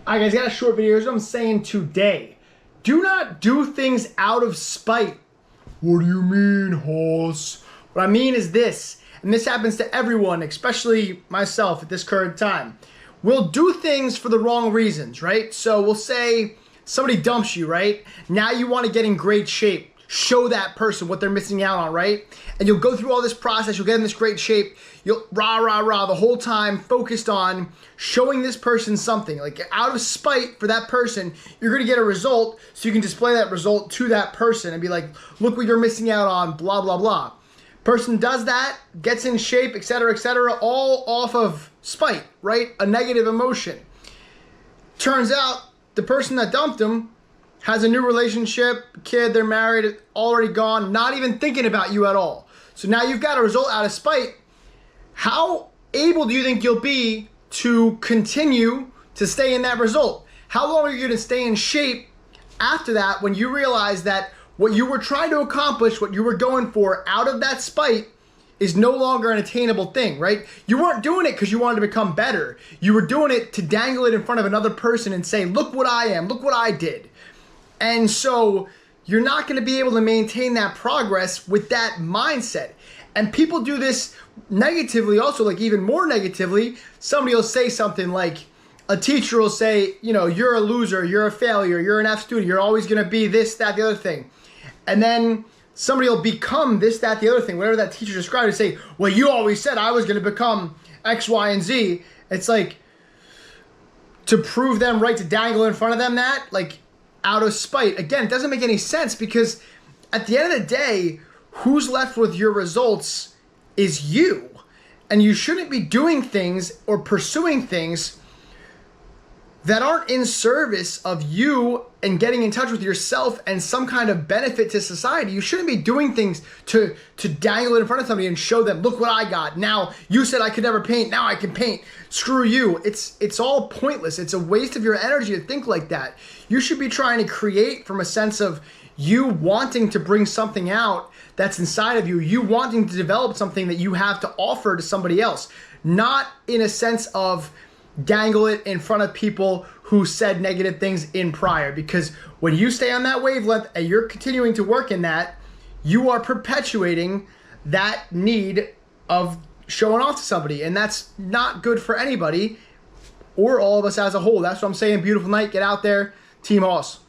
Alright guys, got a short video. Here's what I'm saying today. Do not do things out of spite. What do you mean, Hoss? What I mean is this, and this happens to everyone, especially myself at this current time. We'll do things for the wrong reasons, right? So we'll say somebody dumps you, right? Now you want to get in great shape. Show that person what they're missing out on, right? And you'll go through all this process, you'll get in this great shape, you'll rah the whole time focused on showing this person something. Like out of spite for that person, you're gonna get a result so you can display that result to that person and be like, look what you're missing out on, blah, blah, blah. Person does that, gets in shape, etc., all off of spite, right? A negative emotion. Turns out the person that dumped him has a new relationship, kid, they're married, already gone, not even thinking about you at all. So now you've got a result out of spite. How able do you think you'll be to continue to stay in that result? How long are you gonna stay in shape after that when you realize that what you were trying to accomplish, what you were going for out of that spite is no longer an attainable thing, right? You weren't doing it because you wanted to become better. You were doing it to dangle it in front of another person and say, look what I am, look what I did. And so you're not going to be able to maintain that progress with that mindset. And people do this negatively also, like even more negatively. Somebody will say something like, a teacher will say, you know, you're a loser, you're a failure, you're an F student, you're always going to be this, that, the other thing. And then somebody will become this, that, the other thing, whatever that teacher described, and say, well, you always said I was going to become X, Y, and Z. It's like, to prove them right, to dangle in front of them that, like, out of spite. Again, it doesn't make any sense because at the end of the day, who's left with your results is you. And you shouldn't be doing things or pursuing things that aren't in service of you and getting in touch with yourself and some kind of benefit to society. You shouldn't be doing things to dangle it in front of somebody and show them, look what I got. Now, you said I could never paint, now I can paint. Screw you. It's all pointless. It's a waste of your energy to think like that. You should be trying to create from a sense of you wanting to bring something out that's inside of you, you wanting to develop something that you have to offer to somebody else, not in a sense of dangle it in front of people who said negative things in prior. Because when you stay on that wavelength and you're continuing to work in that, you are perpetuating that need of showing off to somebody, and that's not good for anybody or all of us as a whole. That's what I'm saying. Beautiful night. Get out there. Team Hoss.